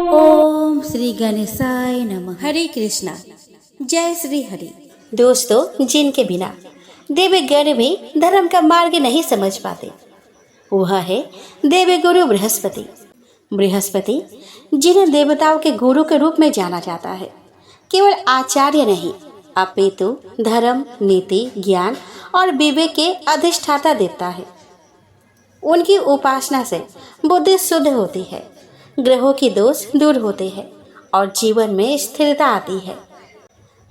ओम श्री गणेशाय नमः। हरे कृष्णा। जय श्री हरि। दोस्तों, जिनके बिना देवगण भी धर्म का मार्ग नहीं समझ पाते, वह है देवगुरु बृहस्पति। बृहस्पति, जिन्हें देवताओं के गुरु के रूप में जाना जाता है, केवल आचार्य नहीं अपितु धर्म, नीति, ज्ञान और विवेक के अधिष्ठाता देवता है। उनकी उपासना से बुद्धि शुद्ध होती है, ग्रहों की दोष दूर होते हैं और जीवन में स्थिरता आती है।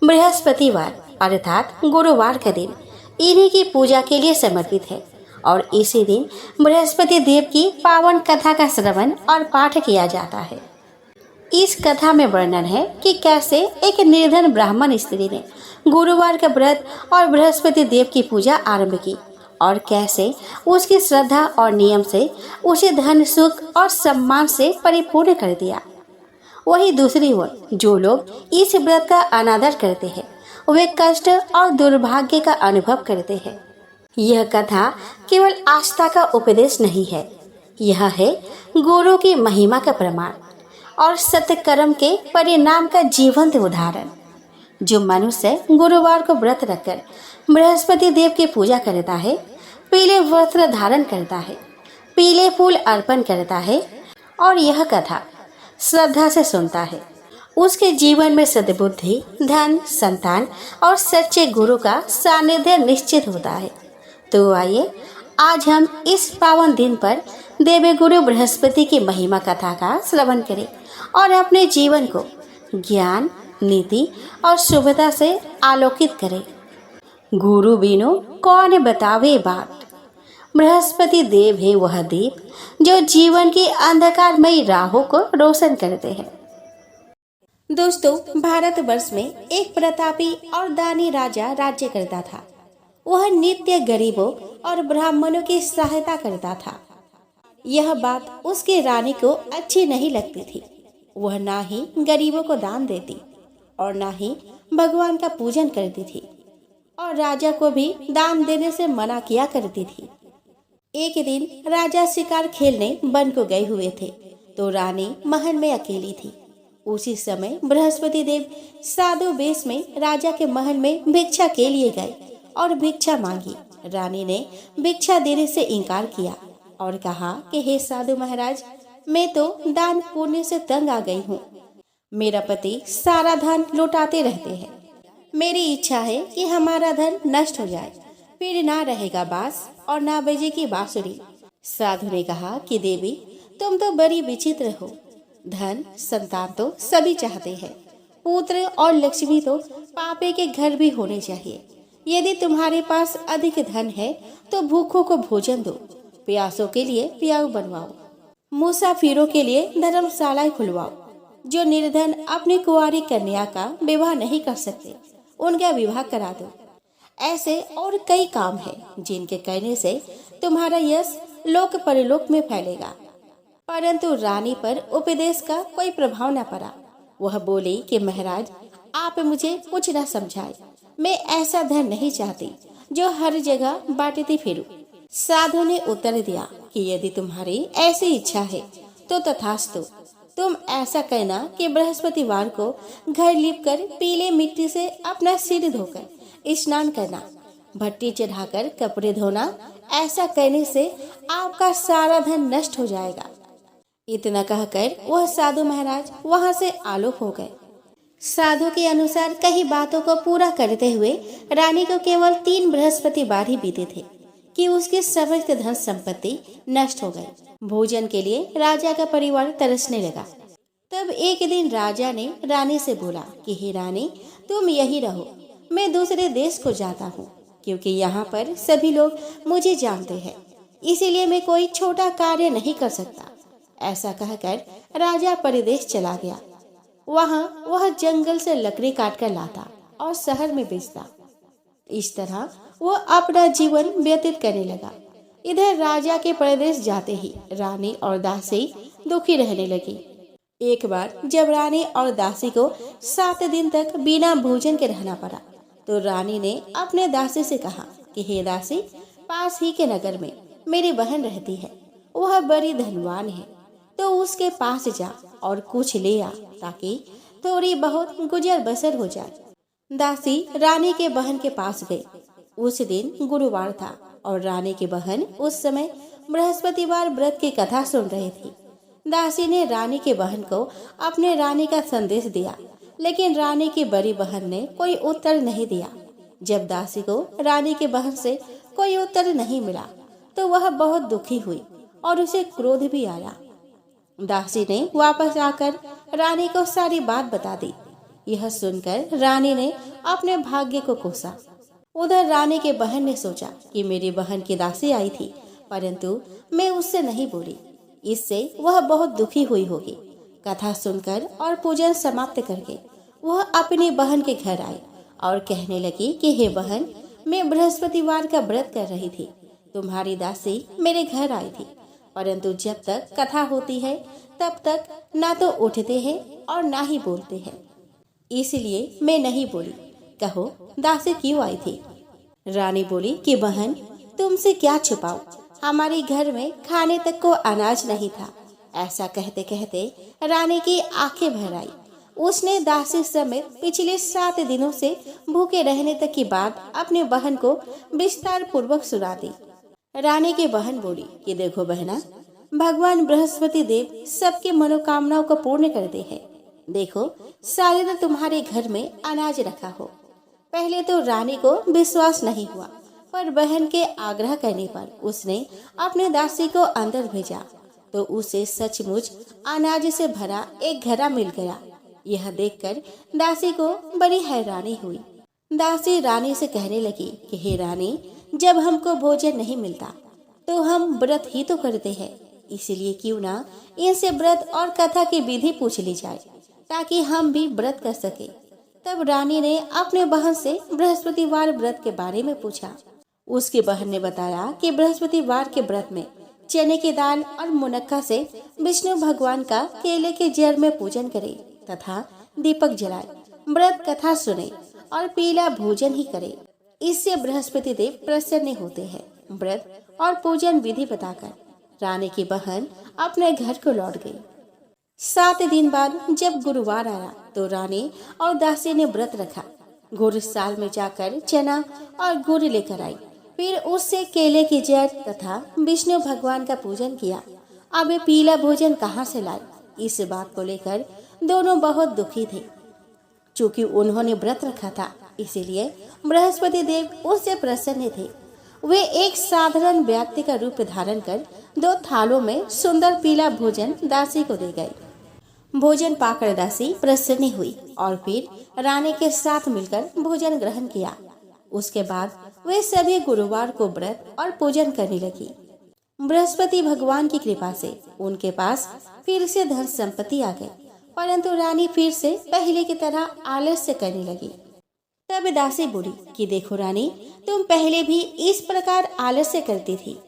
बृहस्पतिवार अर्थात गुरुवार का दिन इन्हीं की पूजा के लिए समर्पित है और इसी दिन बृहस्पति देव की पावन कथा का श्रवण और पाठ किया जाता है। इस कथा में वर्णन है कि कैसे एक निर्धन ब्राह्मण स्त्री ने गुरुवार का व्रत और बृहस्पति देव की पूजा आरंभ की और कैसे उसकी श्रद्धा और नियम से उसे धन, सुख और सम्मान से परिपूर्ण कर दिया। वही दूसरी ओर जो लोग इस व्रत का अनादर करते हैं, वे कष्ट और दुर्भाग्य का अनुभव करते हैं। यह कथा केवल आस्था का उपदेश नहीं है, यह है गुरु की महिमा का प्रमाण और सत्य कर्म के परिणाम का जीवंत उदाहरण। जो मनुष्य गुरुवार को व्रत रखकर बृहस्पति देव की पूजा करता है, पीले वस्त्र धारण करता है, पीले फूल अर्पण करता है और यह कथा श्रद्धा से सुनता है, उसके जीवन में सद्बुद्धि, धन, संतान और सच्चे गुरु का सानिध्य निश्चित होता है। तो आइए आज हम इस पावन दिन पर देवगुरु बृहस्पति की महिमा कथा का श्रवण करें और अपने जीवन को ज्ञान, नीति और शुभता से आलोकित करें। गुरु बिनु कौन बतावे बात, बृहस्पति देव है वह दीप जो जीवन की अंधकारमयी राहों को रोशन करते हैं। दोस्तों, भारतवर्ष में एक प्रतापी और दानी राजा राज्य करता था। वह नित्य गरीबों और ब्राह्मणों की सहायता करता था। यह बात उसकी रानी को अच्छी नहीं लगती थी। वह ना ही गरीबों को दान देती और ना ही भगवान का पूजन करती थी और राजा को भी दान देने से मना किया करती थी। एक दिन राजा शिकार खेलने वन को गए हुए थे तो रानी महल में अकेली थी। उसी समय बृहस्पति देव साधु वेश में राजा के महल में भिक्षा के लिए गए और भिक्षा मांगी। रानी ने भिक्षा देने से इनकार किया और कहा कि हे साधु महाराज, मैं तो दान पुण्य से तंग आ गई हूँ। मेरा पति सारा धन लुटाते रहते हैं। मेरी इच्छा है कि हमारा धन नष्ट हो जाए, फिर ना रहेगा बांस और ना बजेगी बांसुरी। साधु ने कहा कि देवी, तुम तो बड़ी विचित्र हो। धन, संतान तो सभी चाहते हैं, पुत्र और लक्ष्मी तो पापे के घर भी होने चाहिए। यदि तुम्हारे पास अधिक धन है तो भूखों को भोजन दो, प्यासों के लिए प्याऊ बनवाओ, मुसाफिरों के लिए धर्मशालाएं खुलवाओ। जो निर्धन अपनी कुंवारी कन्या का विवाह नहीं कर सकते, उनका विवाह करा दो। ऐसे और कई काम हैं जिनके करने से तुम्हारा यश लोक परलोक में फैलेगा। परंतु रानी पर उपदेश का कोई प्रभाव न पड़ा। वह बोली कि महाराज, आप मुझे कुछ न समझाए। मैं ऐसा धन नहीं चाहती जो हर जगह बांटती फिरूं। साधु ने उत्तर दिया कि यदि तुम्हारी ऐसी इच्छा है तो तथास्तु। तुम ऐसा करना कि बृहस्पतिवार को घर लीपकर पीले मिट्टी से अपना सिर धोकर स्नान करना, भट्टी चढ़ाकर कपड़े धोना। ऐसा करने से आपका सारा धन नष्ट हो जाएगा। इतना कहकर वह साधु महाराज वहां से आलोक हो गए। साधु के अनुसार कई बातों को पूरा करते हुए रानी को केवल 3 बृहस्पतिवार ही बीते थे कि उसकी समस्त धन संपत्ति नष्ट हो गई। भोजन के लिए राजा का परिवार तरसने लगा। तब एक दिन राजा ने रानी से बोला कि हे रानी, तुम यही रहो, मैं दूसरे देश को जाता हूँ, क्योंकि यहाँ पर सभी लोग मुझे जानते हैं, इसीलिए मैं कोई छोटा कार्य नहीं कर सकता। ऐसा कहकर राजा परदेश चला गया। वहाँ वह जंगल से लकड़ी काट कर लाता और शहर में बेचता। इस तरह वो अपना जीवन व्यतीत करने लगा। इधर राजा के परदेश जाते ही रानी और दासी दुखी रहने लगी। एक बार जब रानी और दासी को 7 दिन तक बिना भोजन के रहना पड़ा तो रानी ने अपने दासी से कहा कि हे दासी, पास ही के नगर में मेरी बहन रहती है। वह बड़ी धनवान है, तो उसके पास जा और कुछ ले आ, ताकि थोड़ी बहुत गुजर बसर हो जाए। दासी रानी के बहन के पास गई। उस दिन गुरुवार था और रानी की बहन उस समय बृहस्पतिवार व्रत की कथा सुन रही थी। दासी ने रानी की बहन को अपने रानी का संदेश दिया, लेकिन रानी की बड़ी बहन ने कोई उत्तर नहीं दिया। जब दासी को रानी की बहन से कोई उत्तर नहीं मिला तो वह बहुत दुखी हुई और उसे क्रोध भी आया। दासी ने वापस आकर रानी को सारी बात बता दी। यह सुनकर रानी ने अपने भाग्य को कोसा। उधर रानी के बहन ने सोचा कि मेरी बहन की दासी आई थी, परंतु मैं उससे नहीं बोली, इससे वह बहुत दुखी हुई होगी। कथा सुनकर और पूजन समाप्त करके वह अपनी बहन के घर आई और कहने लगी कि हे बहन, मैं बृहस्पतिवार का व्रत कर रही थी। तुम्हारी दासी मेरे घर आई थी, परंतु जब तक कथा होती है तब तक ना तो उठते हैं और ना ही बोलते हैं, इसलिए मैं नहीं बोली। कहो दासी क्यों आई थी? रानी बोली कि बहन, तुमसे क्या छुपाऊं, हमारे घर में खाने तक को अनाज नहीं था। ऐसा कहते कहते रानी की आंखें भर आई। उसने दासी समेत पिछले 7 दिनों से भूखे रहने तक की बात अपने बहन को विस्तार पूर्वक सुना दी। रानी की बहन बोली कि देखो बहना, भगवान बृहस्पति देव सबके मनोकामनाओं को पूर्ण करते हैं। देखो, शायद तुम्हारे घर में अनाज रखा हो। पहले तो रानी को विश्वास नहीं हुआ, पर बहन के आग्रह करने पर उसने अपने दासी को अंदर भेजा तो उसे सचमुच अनाज से भरा एक घड़ा मिल गया। यह देखकर दासी को बड़ी हैरानी हुई। दासी रानी से कहने लगी कि हे रानी, जब हमको भोजन नहीं मिलता तो हम व्रत ही तो करते हैं, इसलिए क्यों ना इनसे व्रत और कथा की विधि पूछ ली जाए, ताकि हम भी व्रत कर सके। तब रानी ने अपने बहन से बृहस्पतिवार व्रत के बारे में पूछा। उसकी बहन ने बताया कि बृहस्पतिवार के व्रत में चने की दाल और मुनक्का से विष्णु भगवान का केले के जड़ में पूजन करे तथा दीपक जलाए, व्रत कथा सुने और पीला भोजन ही करे। इससे बृहस्पति देव प्रसन्न होते हैं। व्रत और पूजन विधि बताकर रानी की बहन अपने घर को लौट गई। 7 दिन बाद जब गुरुवार आया तो रानी और दासी ने व्रत रखा। गुरुसाल में जाकर चना और गुड़ लेकर आई, फिर उससे केले की जड़ तथा विष्णु भगवान का पूजन किया। अब ये पीला भोजन कहाँ से लाए, इस बात को लेकर दोनों बहुत दुखी थे। चूँकि उन्होंने व्रत रखा था, इसीलिए बृहस्पति देव उससे प्रसन्न थे। वे एक साधारण व्यक्ति का रूप धारण कर 2 थालों में सुंदर पीला भोजन दासी को दे गए। भोजन पाकर दासी प्रसन्न हुई और फिर रानी के साथ मिलकर भोजन ग्रहण किया। उसके बाद वे सभी गुरुवार को व्रत और पूजन करने लगी। बृहस्पति भगवान की कृपा से उनके पास फिर से धन संपत्ति आ गई, परंतु रानी फिर से पहले की तरह आलस्य करने लगी। तब दासी बोली कि देखो रानी, तुम पहले भी इस प्रकार आलस्य करती थी।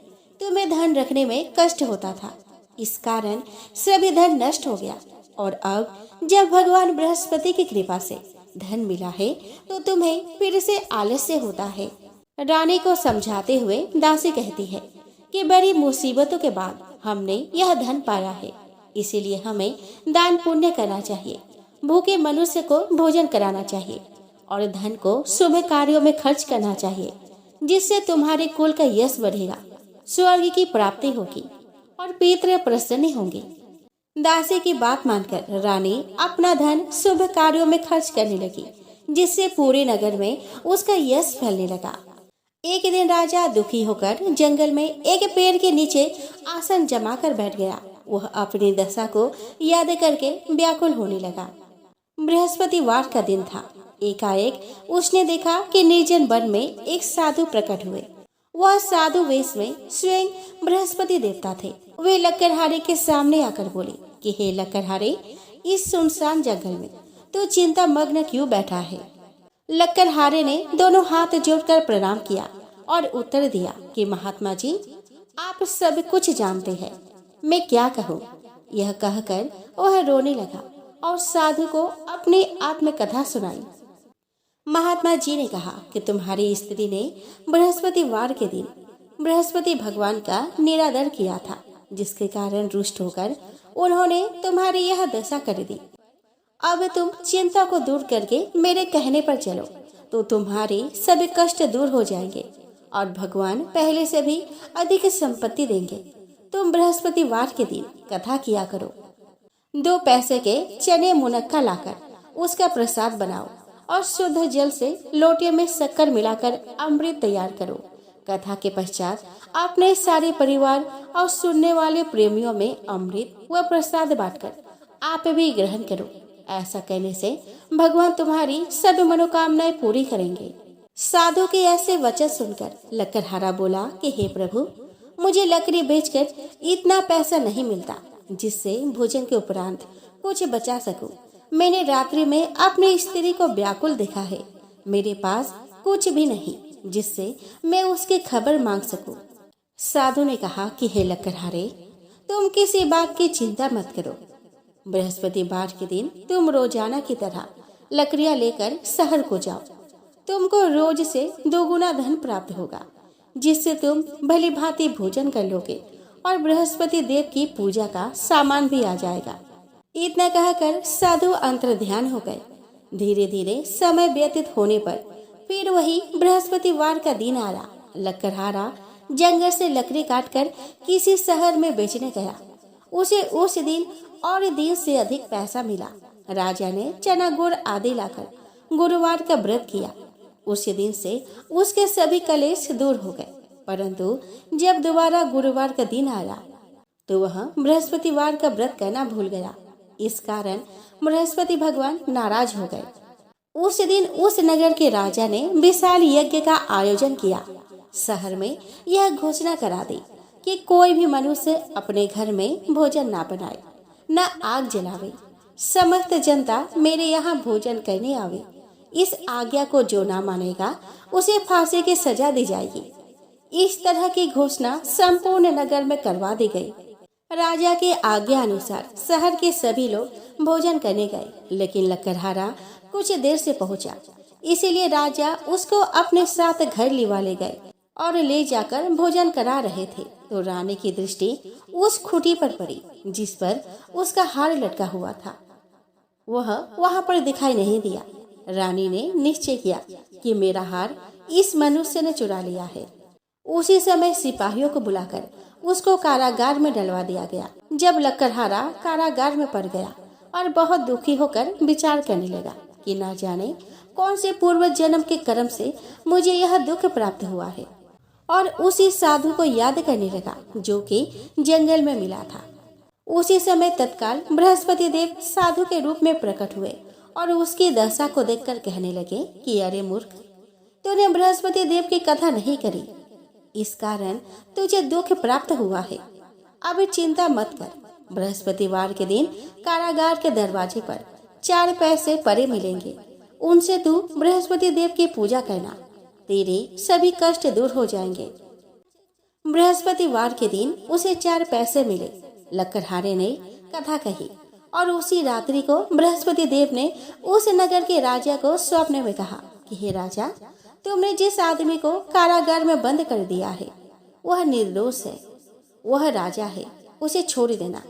तुम्हें धन रखने में कष्ट होता था, इस कारण सभी धन नष्ट हो गया, और अब जब भगवान बृहस्पति की कृपा से धन मिला है तो तुम्हें फिर से आलस्य होता है। रानी को समझाते हुए दासी कहती है कि बड़ी मुसीबतों के बाद हमने यह धन पाया है, इसीलिए हमें दान पुण्य करना चाहिए, भूखे मनुष्य को भोजन कराना चाहिए और धन को शुभ कार्यों में खर्च करना चाहिए, जिससे तुम्हारे कुल का यश बढ़ेगा, स्वर्ग की प्राप्ति होगी और पितृ प्रसन्न होंगे। दासी की बात मानकर रानी अपना धन शुभ कार्यों में खर्च करने लगी, जिससे पूरे नगर में उसका यश फैलने लगा। एक दिन राजा दुखी होकर जंगल में एक पेड़ के नीचे आसन जमा कर बैठ गया। वह अपनी दशा को याद करके व्याकुल होने लगा। बृहस्पतिवार का दिन था। एकाएक उसने देखा कि निर्जन वन में एक साधु प्रकट हुए। वह साधु वेश में स्वयं बृहस्पति देवता थे। वे लकड़हारे के सामने आकर बोले कि हे लकड़हारे, इस सुनसान जंगल में तू चिंता मग्न क्यों बैठा है? लकड़हारे ने दोनों हाथ जोड़कर प्रणाम किया और उत्तर दिया कि महात्मा जी, आप सब कुछ जानते हैं, मैं क्या कहूँ। यह कहकर वह रोने लगा और साधु को अपनी आत्मकथा सुनाई। महात्मा जी ने कहा कि तुम्हारी स्त्री ने बृहस्पतिवार के दिन बृहस्पति भगवान का निरादर किया था, जिसके कारण रुष्ट होकर उन्होंने तुम्हारी यह दशा कर दी। अब तुम चिंता को दूर करके मेरे कहने पर चलो तो तुम्हारे सभी कष्ट दूर हो जाएंगे और भगवान पहले से भी अधिक संपत्ति देंगे। तुम बृहस्पतिवार के दिन कथा किया करो। 2 पैसे के चने मुनक्का लाकर उसका प्रसाद बनाओ और शुद्ध जल से लोटे में शक्कर मिलाकर अमृत तैयार करो। कथा के पश्चात अपने सारे परिवार और सुनने वाले प्रेमियों में अमृत व प्रसाद बांटकर आप भी ग्रहण करो। ऐसा कहने से भगवान तुम्हारी सभी मनोकामनाएं पूरी करेंगे। साधु के ऐसे वचन सुनकर लकड़हारा बोला कि हे प्रभु, मुझे लकड़ी बेचकर इतना पैसा नहीं मिलता जिससे भोजन के उपरांत कुछ बचा सकूं। मैंने रात्रि में अपनी स्त्री को व्याकुल देखा है। मेरे पास कुछ भी नहीं जिससे मैं उसकी खबर मांग सकूं। साधु ने कहा कि हे लकड़हारे, तुम किसी बात की चिंता मत करो। बृहस्पतिवार के दिन तुम रोजाना की तरह लकड़ियां लेकर शहर को जाओ। तुमको रोज से 2 गुना धन प्राप्त होगा, जिससे तुम भली भांति भोजन कर लोगे और बृहस्पति देव की पूजा का सामान भी आ जाएगा। इतना कहकर साधु अंतर्ध्यान हो गए। धीरे धीरे समय व्यतीत होने पर फिर वही बृहस्पतिवार का दिन आया। लकड़हारा जंगल से लकड़ी काटकर किसी शहर में बेचने गया। उसे उस दिन और दिन से अधिक पैसा मिला। राजा ने चना गुड़ आदि लाकर गुरुवार का व्रत किया। उस दिन से उसके सभी कलेश दूर हो गए। परंतु जब दोबारा गुरुवार का दिन आया तो वह बृहस्पतिवार का व्रत करना भूल गया। इस कारण बृहस्पति भगवान नाराज हो गए। उस दिन उस नगर के राजा ने विशाल यज्ञ का आयोजन किया। शहर में यह घोषणा करा दी कि कोई भी मनुष्य अपने घर में भोजन ना बनाए, न आग जलावे। समस्त जनता मेरे यहाँ भोजन करने आवे। इस आज्ञा को जो ना मानेगा उसे फांसी की सजा दी जाएगी। इस तरह की घोषणा संपूर्ण नगर में करवा दी गई। राजा के आज्ञा अनुसार शहर के सभी लोग भोजन करने गए, लेकिन लकड़हारा कुछ देर से पहुंचा। इसीलिए राजा उसको अपने साथ घर लिवा ले गए और ले जाकर भोजन करा रहे थे तो रानी की दृष्टि उस खूंटी पर पड़ी जिस पर उसका हार लटका हुआ था। वह वहां पर दिखाई नहीं दिया। रानी ने निश्चय किया कि मेरा हार इस मनुष्य ने चुरा लिया है। उसी समय सिपाहियों को बुलाकर उसको कारागार में डलवा दिया गया। जब लकड़हारा कारागार में पड़ गया और बहुत दुखी होकर विचार करने लगा कि ना जाने कौन से पूर्व जन्म के कर्म से मुझे यह दुख प्राप्त हुआ है, और उसी साधु को याद करने लगा जो कि जंगल में मिला था। उसी समय तत्काल बृहस्पति देव साधु के रूप में प्रकट हुए और उसकी दशा को देखकर कहने लगे कि अरे मूर्ख, तूने बृहस्पति देव की कथा नहीं करी, इस कारण तुझे दुख प्राप्त हुआ है। अब चिंता मत कर। बृहस्पतिवार के दिन कारागार के दरवाजे पर 4 पैसे परे मिलेंगे। उनसे तू बृहस्पति देव की पूजा करना, तेरे सभी कष्ट दूर हो जाएंगे। बृहस्पतिवार के दिन उसे 4 पैसे मिले। लकड़हारे ने कथा कही और उसी रात्रि को बृहस्पति देव ने उस नगर के राजा को स्वप्न में कहा कि हे राजा, तुमने जिस आदमी को कारागार में बंद कर दिया है वह निर्दोष है, वह राजा है, उसे छोड़ देना।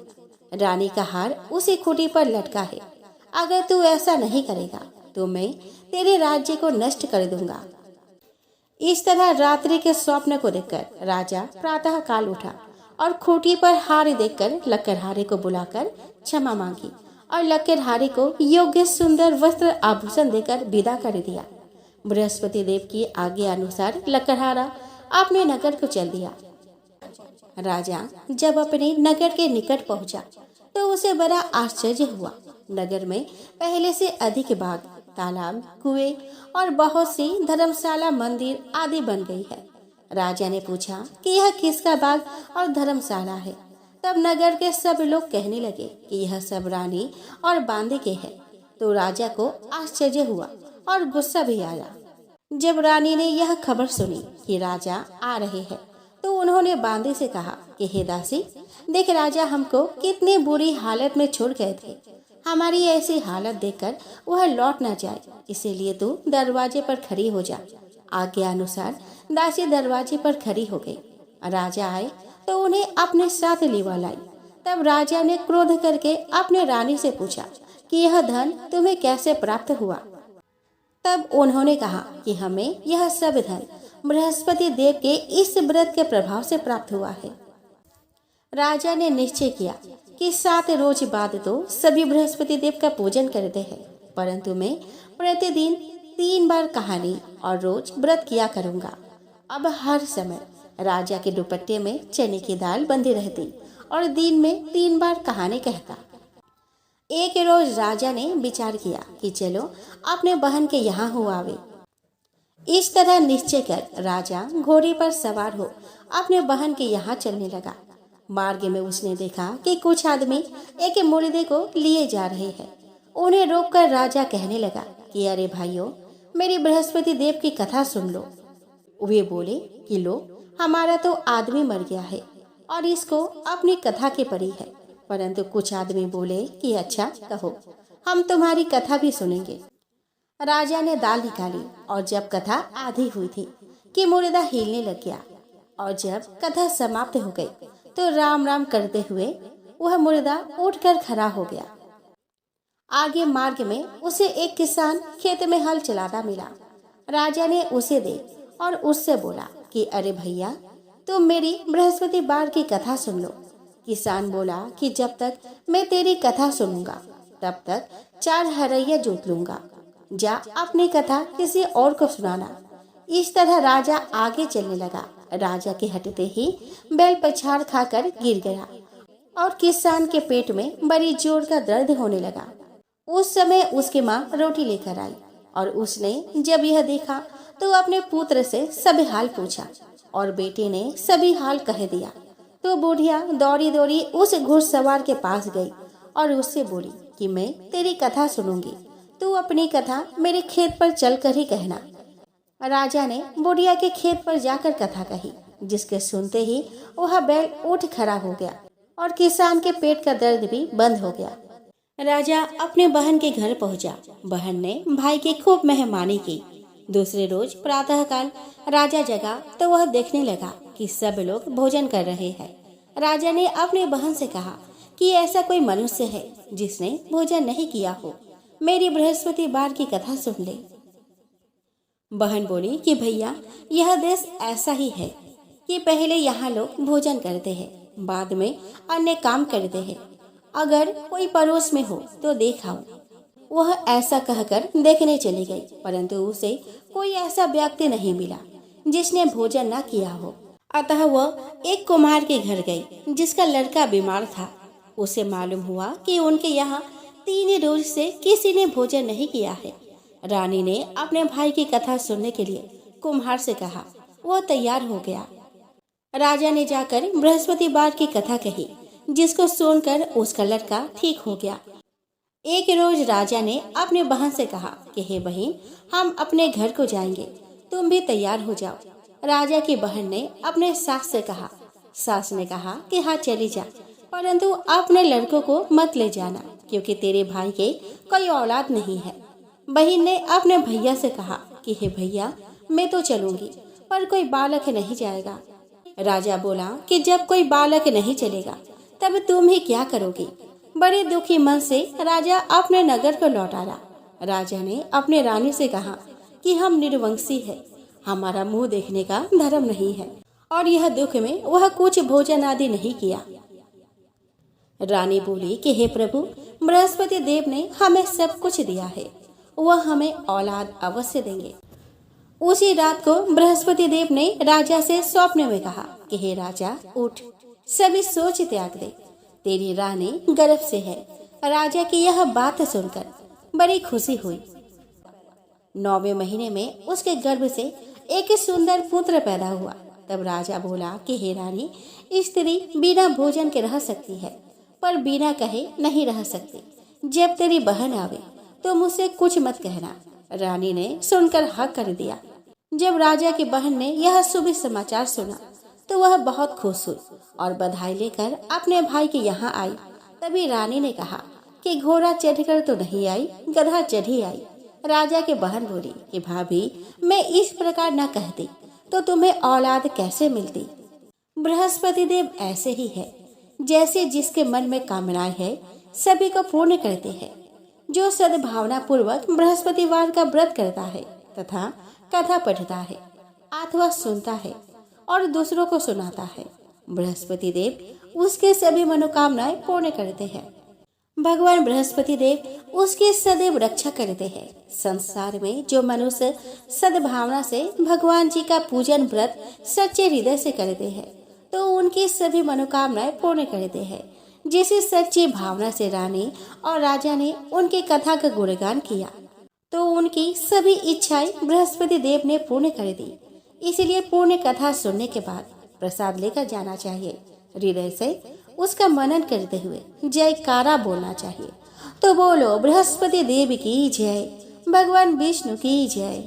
रानी का हार उसी खूंटी पर लटका है। अगर तू ऐसा नहीं करेगा तो मैं तेरे राज्य को नष्ट कर दूंगा। इस तरह रात्रि के स्वप्न को देखकर राजा प्रातः काल उठा और खूंटी पर हार देखकर लकड़हारे को बुलाकर क्षमा मांगी और लकड़हारे को योग्य सुंदर वस्त्र आभूषण देकर विदा कर दिया। बृहस्पति देव की आज्ञा अनुसार लकड़हारा अपने नगर को चल दिया। राजा जब अपने नगर के निकट पहुंचा तो उसे बड़ा आश्चर्य हुआ। नगर में पहले से अधिक बाग, तालाब, कुएं और बहुत सी धर्मशाला, मंदिर आदि बन गई है। राजा ने पूछा कि यह किसका बाग और धर्मशाला है। तब नगर के सब लोग कहने लगे कि यह सब रानी और बांदे के है। तो राजा को आश्चर्य हुआ और गुस्सा भी आया। जब रानी ने यह खबर सुनी कि राजा आ रहे हैं तो उन्होंने बांदे से कहा कि हे दासी, देख राजा हमको कितनी बुरी हालत में छोड़ गए थे। हमारी ऐसी हालत देखकर वह लौट न जाए, इसीलिए तू दरवाजे पर खड़ी हो जा। आज्ञा अनुसार दासी दरवाजे पर खड़ी हो गई। राजा आए तो उन्हें अपने साथ लिवा लाई। तब राजा ने क्रोध करके अपने रानी से पूछा कि यह धन तुम्हें कैसे प्राप्त हुआ। तब उन्होंने कहा कि हमें यह सब धन बृहस्पति देव के इस व्रत के प्रभाव से प्राप्त हुआ है। राजा ने निश्चय किया कि 7 रोज बाद तो सभी बृहस्पति देव का पूजन करते हैं, परंतु मैं प्रतिदिन 3 बार कहानी और रोज व्रत किया करूंगा। अब हर समय राजा के दुपट्टे में चने की दाल बंधी रहती और दिन में 3 बार कहानी कहता। एक रोज राजा ने विचार किया कि चलो अपने बहन के यहाँ हो आवे। इस तरह निश्चय कर राजा घोड़े पर सवार हो अपने बहन के यहाँ चलने लगा। मार्ग में उसने देखा कि कुछ आदमी एक मुर्दे को लिए जा रहे हैं। उन्हें रोककर राजा कहने लगा कि अरे भाइयों, मेरी बृहस्पति देव की कथा सुन लो। वे बोले कि लो, हमारा तो आदमी मर गया है और इसको अपनी कथा की पड़ी है। परंतु कुछ आदमी बोले कि अच्छा कहो, हम तुम्हारी कथा भी सुनेंगे। राजा ने दाल निकाली और जब कथा आधी हुई थी कि मुर्दा हिलने लग गया और जब कथा समाप्त हो गई तो राम राम करते हुए वह मुर्दा उठकर खड़ा हो गया। आगे मार्ग में उसे एक किसान खेत में हल चलाता मिला। राजा ने उसे देख और उससे बोला कि अरे भैया, तुम मेरी बृहस्पति बार की कथा सुन लो। किसान बोला कि जब तक मैं तेरी कथा सुनूंगा तब तक 4 हरैया जोत लूंगा। जा अपनी कथा किसी और को सुनाना। इस तरह राजा आगे चलने लगा। राजा के हटते ही बैल पछाड़ खाकर गिर गया और किसान के पेट में बड़ी जोर का दर्द होने लगा। उस समय उसकी माँ रोटी लेकर आई और उसने जब यह देखा तो अपने पुत्र से सभी हाल पूछा और बेटे ने सभी हाल कह दिया। तो बुढ़िया दौड़ी दौड़ी उस घुड़सवार के पास गई और उससे बोली कि मैं तेरी कथा सुनूंगी, तू अपनी कथा मेरे खेत पर चलकर ही कहना। राजा ने बुढ़िया के खेत पर जाकर कथा कही, जिसके सुनते ही वह बैल उठ खड़ा हो गया और किसान के पेट का दर्द भी बंद हो गया। राजा अपने बहन के घर पहुंचा। बहन ने भाई की खूब मेहमानी की। दूसरे रोज प्रातःकाल राजा जगा तो वह देखने लगा कि सब लोग भोजन कर रहे हैं। राजा ने अपनी बहन से कहा कि ऐसा कोई मनुष्य है जिसने भोजन नहीं किया हो, मेरी बृहस्पति बार की कथा सुन ले। बहन बोली कि भैया, यह देश ऐसा ही है कि पहले यहाँ लोग भोजन करते हैं, बाद में अन्य काम करते हैं। अगर कोई पड़ोस में हो तो देखाओ। वह ऐसा कहकर देखने चली गई, परंतु उसे कोई ऐसा व्यक्ति नहीं मिला जिसने भोजन न किया हो। अतः वह एक कुम्हार के घर गई जिसका लड़का बीमार था। उसे मालूम हुआ कि उनके यहाँ 3 रोज से किसी ने भोजन नहीं किया है। रानी ने अपने भाई की कथा सुनने के लिए कुम्हार से कहा। वह तैयार हो गया। राजा ने जाकर बृहस्पति बार की कथा कही, जिसको सुनकर उसका लड़का ठीक हो गया। एक रोज राजा ने अपने बहन से कहा कि हे बहन, हम अपने घर को जाएंगे, तुम भी तैयार हो जाओ। राजा की बहन ने अपने सास से कहा। सास ने कहा कि हाँ चली जा, परंतु अपने लड़कों को मत ले जाना, क्योंकि तेरे भाई के कोई औलाद नहीं है। बहन ने अपने भैया से कहा कि हे भैया, मैं तो चलूंगी, पर कोई बालक नहीं जाएगा। राजा बोला कि जब कोई बालक नहीं चलेगा तब तुम ही क्या करोगी। बड़े दुखी मन से राजा अपने नगर को लौट आया। राजा ने अपने रानी से कहा कि हम निर्वंशी है, हमारा मुंह देखने का धर्म नहीं है, और यह दुख में वह कुछ भोजन आदि नहीं किया। रानी बोली कि हे प्रभु, बृहस्पति देव ने हमें सब कुछ दिया है, वह हमें औलाद अवश्य देंगे। उसी रात को बृहस्पति देव ने राजा से स्वप्न में कहा कि हे राजा, उठ, सभी सोच त्याग दे, तेरी रानी गर्भ से है। राजा की यह बात सुनकर बड़ी खुशी हुई। 9वें महीने में उसके गर्भ से एक सुंदर पुत्र पैदा हुआ। तब राजा बोला कि हे रानी, स्त्री बिना भोजन के रह सकती है, पर बिना कहे नहीं रह सकती। जब तेरी बहन आवे तो मुझसे कुछ मत कहना। रानी ने सुनकर हाँ कर दिया। जब राजा की बहन ने यह शुभ समाचार सुना तो वह बहुत खुश हुई और बधाई लेकर अपने भाई के यहाँ आई। तभी रानी ने कहा कि घोड़ा चढ़कर तो नहीं आई, गधा चढ़ी आई। राजा की बहन बोली कि भाभी, मैं इस प्रकार न कहती तो तुम्हें औलाद कैसे मिलती। बृहस्पति देव ऐसे ही है जैसे जिसके मन में कामनाएं है सभी को पूर्ण करते हैं। जो सद्भावना पूर्वक बृहस्पतिवार का व्रत करता है तथा कथा पढ़ता है अथवा सुनता है और दूसरों को सुनाता है, बृहस्पति देव उसके सभी मनोकामनाएं पूर्ण करते हैं। भगवान बृहस्पति देव उसकी सदैव रक्षा करते हैं। संसार में जो मनुष्य सद्भावना से भगवान जी का पूजन व्रत सच्चे हृदय से करते हैं तो उनकी सभी मनोकामनाएं पूर्ण करते हैं। जिसे सच्ची भावना से रानी और राजा ने उनकी कथा का गुणगान किया तो उनकी सभी इच्छाएं बृहस्पति देव ने पूर्ण कर दी। इसलिए पूर्ण कथा सुनने के बाद प्रसाद लेकर जाना चाहिए। हृदय से उसका मनन करते हुए जयकारा बोलना चाहिए। तो बोलो बृहस्पति देव की जय, भगवान विष्णु की जय।